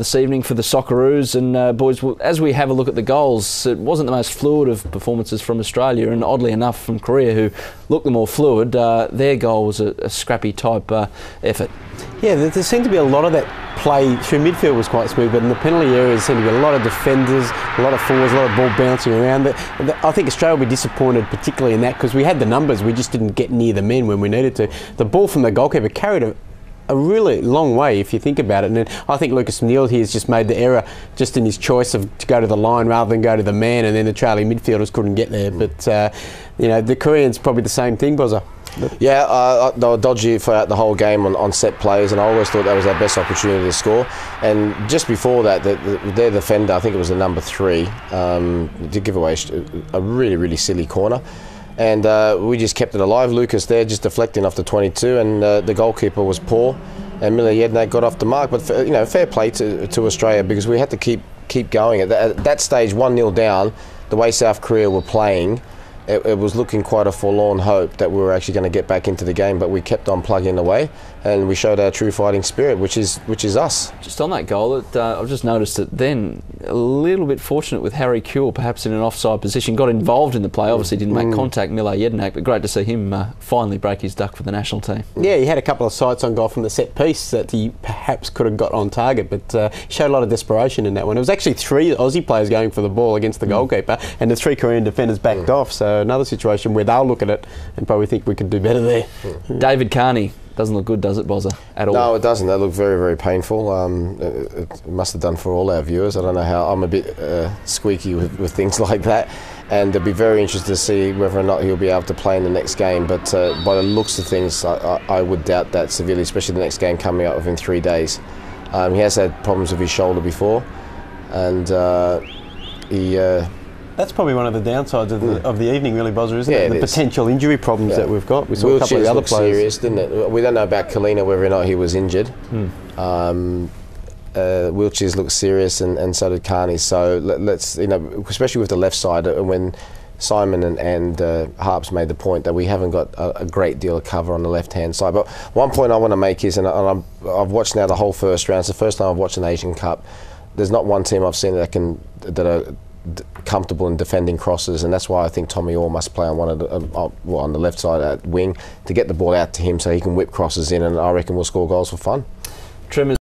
This evening for the Socceroos, and boys, as we have a look at the goals, it wasn't the most fluid of performances from Australia, and oddly enough from Korea, who looked the more fluid. Their goal was a scrappy type effort. Yeah, there seemed to be a lot of that play through midfield was quite smooth, but in the penalty area there seemed to be a lot of defenders, a lot of forwards, a lot of ball bouncing around. I think Australia will be disappointed particularly in that, because we had the numbers, we just didn't get near the men when we needed to. The ball from the goalkeeper carried a really long way if you think about it, and then I think Lucas Neal here has just made the error just in his choice to go to the line rather than go to the man, and then the trailing midfielders couldn't get there. But you know, the Koreans probably the same thing, Bozza. Yeah, they were dodgy throughout the whole game on set plays, and I always thought that was our best opportunity to score. And just before that, their defender, I think it was the number 3, did give away a really silly corner. And we just kept it alive. Lucas there just deflecting off the 22, and the goalkeeper was poor, and Miller Jednak got off the mark. But you know, fair play to Australia, because we had to keep going. At that stage, 1-0 down, the way South Korea were playing, it was looking quite a forlorn hope that we were actually going to get back into the game, but we kept on plugging away, and we showed our true fighting spirit, which is us. Just on that goal, I've just noticed that then a little bit fortunate with Harry Kewell, perhaps in an offside position, got involved in the play, obviously didn't make contact, Miller Jednak, but great to see him finally break his duck for the national team. Yeah, he had a couple of sights on goal from the set piece that he perhaps could have got on target, but showed a lot of desperation in that one. It was actually 3 Aussie players going for the ball against the goalkeeper, and the 3 Korean defenders backed off, so another situation where they'll look at it and probably think we could do better there. David Carney doesn't look good, does it, Bozza, at all? No, it doesn't. That looked very painful. It must have done for all our viewers. I don't know how. I'm a bit squeaky with things like that, and it'll be very interesting to see whether or not he'll be able to play in the next game. But by the looks of things, I would doubt that severely, especially the next game coming up within 3 days. He has had problems with his shoulder before, and that's probably one of the downsides of the evening, really, Bozza, isn't it? The potential injury problems that we've got. We saw a couple of the other players. Serious, didn't it? We don't know about Kalina, whether or not he was injured. Wiltshire's looked serious, and so did Carney. So let's, you know, especially with the left side, when Simon and Harps made the point that we haven't got a great deal of cover on the left-hand side. But one point I want to make is, and I've watched now the whole first round. It's the first time I've watched an Asian Cup. There's not one team I've seen that are comfortable in defending crosses, and that's why I think Tommy Orr must play on on the left side at wing to get the ball out to him so he can whip crosses in, and I reckon we'll score goals for fun.